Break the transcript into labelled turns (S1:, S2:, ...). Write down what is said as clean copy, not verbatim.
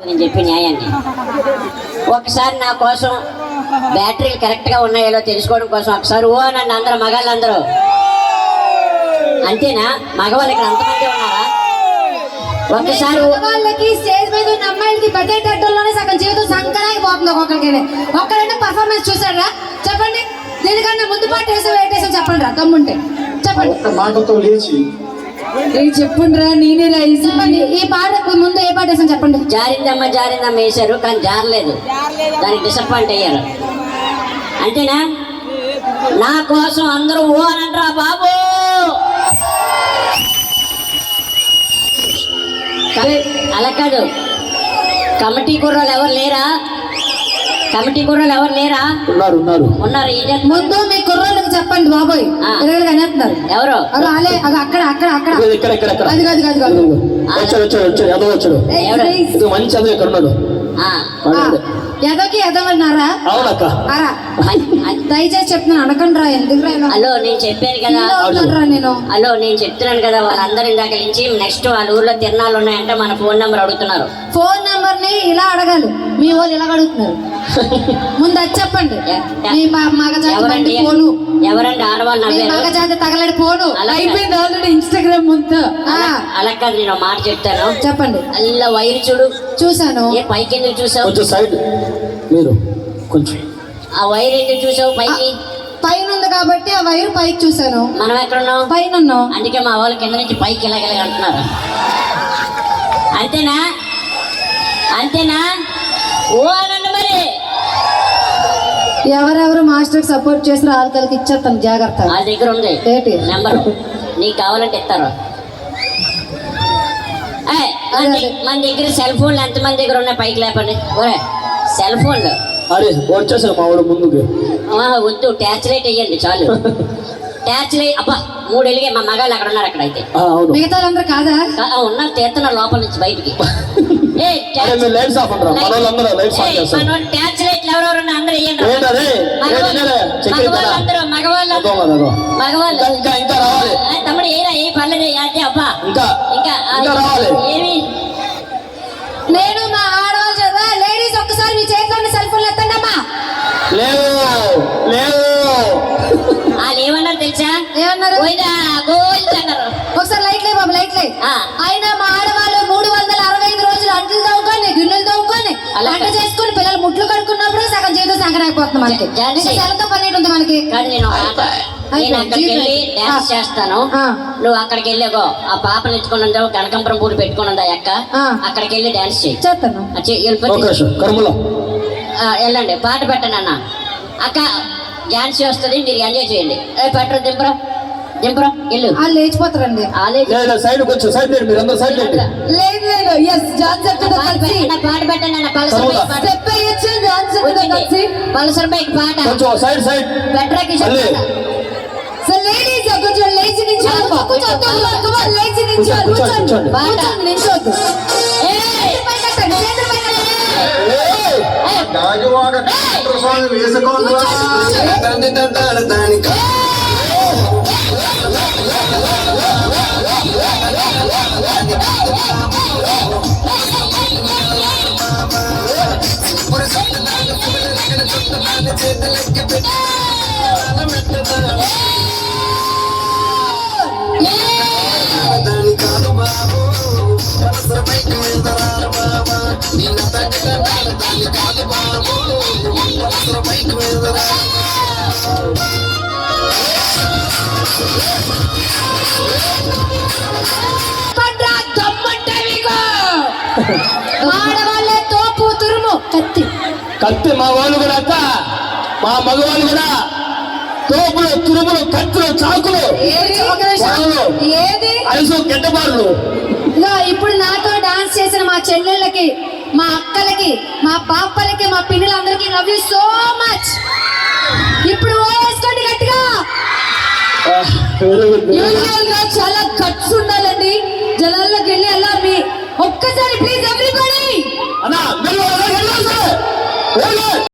S1: నేను చెప్పి న్యాయాన్ని ఒకసారి నా కోసం బ్యాటరీలు కరెక్ట్గా ఉన్నాయో తెలుసుకోవడం కోసం ఒకసారి ఓ అనండి అందరూ మగాళ్ళందరూ. అంతేనా? మగవాళ్ళు ఇక్కడ అంతమంది ఉన్నారా? ఒక్కసారి
S2: వాళ్ళకి స్టేజ్ మీద ఉన్న అమ్మాయిలకి పెట్టేటట్టులోనే సగం జీవితం సంకరానికి పోతుంది. ఒక్కరైనా పర్ఫార్మెన్స్ చూసారా? చెప్పండి. దీనికన్నా ముందు పాట వేసాం చెప్పండి రా తమ్ముంటే చెప్పండి.
S3: మాటతో లేచి
S2: చెప్పండి రా నేనే రా చెప్పండి. ఈ పాట ముందు ఏ పాట వేసాం చెప్పండి.
S1: జారిందమ్మ వేశారు కానీ జారలేదు, దానికి డిసప్పాయింట్ అయ్యారు. అంతేనా? నా కోసం అందరూ ఓ అనంటారా బాబు? అలా కాదు, కమిటీ కుర్రాలు ఎవరు లేరా?
S3: ఉన్నారు
S2: ముందు మీ కుర్రోళ్ళకి చెప్పండి బాబోయ్ అనేస్తున్నారు.
S1: ఎవరు?
S2: అక్కడ
S3: మంచి చదువు ఇక్కడ ఉన్నాడు.
S2: ఎదోకి ఎదవన్నారా?
S3: అవునక్క.
S2: దయచేసి చెప్తున్నాను అనకండి రా. ఎందుకు రా?
S1: హలో నేను చెప్పాను కదా, హలో నేను చెప్తున్నాను కదా, వాళ్ళందరూ ఇందాక నుంచి నెక్స్ట్ వాళ్ళ ఊర్లో తిరణాలు ఉన్నాయంటే మన ఫోన్ నెంబర్ అడుగుతున్నారు.
S2: ఫోన్ నెంబర్ ని ఇలా అడగాలి, మీ వాళ్ళు ఇలా అడుగుతున్నారు. ముందు అది చెప్పండి.
S1: ఎవరండి ఆడవాళ్ళు?
S2: మగజాతి తగలడి ఫోను అయిపోయింది ఆల్రెడీ ఇన్స్టాగ్రామ్ ముందు.
S1: అలా కాదు, నేను మాట చెప్తాను
S2: చెప్పండి.
S1: అల్లా వైరు చూడు.
S2: చూసాను.
S1: ఏ పైకి ఎందుకు చూసావు?
S3: కొంచెం సైడ్ మీరు కొంచెం.
S1: ఆ వైర్ ఎందుకు చూసావు పైకి?
S2: పైన ఉంది కాబట్టి ఆ వైర్ పైకి చూసాను.
S1: మనం ఎక్కడ ఉన్నాం?
S2: పైన ఉన్నాం.
S1: అందుకే మా వాళ్ళు కింద నుంచి పైకి ఇలాగ అంటున్నారు. అంతేనా? ఓ అనండి మరి.
S2: ఎవరెవరు మాస్టర్ సపోర్ట్ చేసిన వాళ్ళకి ఇచ్చేస్తాను జాగ్రత్త.
S1: వాళ్ళ దగ్గర ఉంది నెంబర్, నీకు కావాలంటే ఇస్తారు. మన దగ్గర సెల్ ఫోన్లు ఎంతమంది దగ్గర ఉన్నాయి? పైకి లేపండి. ఓరే సెల్ ఫోన్లు
S3: అరే వచ్చేసారు మా వాడు ముందుకు.
S1: వద్దు, ట్యాచ్ లైట్ వేయండి చాలు. ట్యాచ్ లైట్ అబ్బా 3 వెలిగే. మా మగాళ్ళు అక్కడ ఉన్నారు. అక్కడ అయితే
S2: మిగతా వాళ్ళందరూ కాదా?
S1: ఉన్నారు, తీస్తున్నారు లోపల నుంచి బయటికి.
S3: ట్యాచ్
S1: లైట్లు ఎవరెవరు అందరూ వేయండి. మగవాళ్ళు తమ్ముడు ఏరా ఏ పర్లేదు అంటే అబ్బా. ఇంకా ఏమి
S2: నేను మా ఆడవాళ్ళు చదివా. లేడీస్ ఒక్కసారి మీ చేతిలో సెల్ ఫోన్లు ఎత్తండి అమ్మా.
S1: వాళ్ళు ఏమన్నారు తెలుసా?
S2: ఏమన్నారు? ఒకసారి లైట్ లే బాబు, లైట్ లే. అయినా మా ఆడవాళ్ళు 365 రోజులు అంట్లు తవ్వుకొని గిన్నెలు తవ్వుకొని వంట చేసుకొని పిల్లలు ముట్లు కడుక్కున్నప్పుడు సగం జీవితం సంకరాకపోతుంది మనకి. సెలతో పని ఉంది మనకి.
S1: నేను అక్కడికి వెళ్ళి డాన్స్ చేస్తాను, నువ్వు అక్కడికి వెళ్ళాగో ఆ పాపను ఎత్తుకుని ఉందావు, కనకంబరం పూలు పెట్టుకుని ఉందా అక్క, అక్కడికి వెళ్ళి డాన్స్
S2: చేస్తాను.
S1: వెళ్ళండి, పాట పెట్టండి అన్న. అక్క డాన్స్ వస్తుంది, మీరు ఎంజాయ్ చేయండి. పెట్టరు దింపరా ఇల్లు
S2: లేచిపోతారండి.
S1: పాట పెట్టండి అన్న. పల్సర్ బైక్ పాట పెట్టరా కిషోర్.
S2: లేడీస్ కొంచెం లేచి ఆడవాళ్ళే తోపు తురుము
S3: కత్తి మా వాళ్ళు కూడా అక్క, మా మగవాళ్ళు కూడా తోపులు తురుములు కత్తులు చాకులు అలసు గడ్డబారులు.
S2: ఇప్పుడు నాతో డాన్స్ చేసిన మా చెల్లెళ్ళకి, మా అక్కలకి, మా పాపలకి, మా పిల్లలందరికీ లవ్ యూ సో మచ్. ఇప్పుడు వేసుకోండి గట్టిగా. చాలా ఖర్చు ఉండాలండి జనాల్లోకి వెళ్ళి. అలా మీ ఒక్కసారి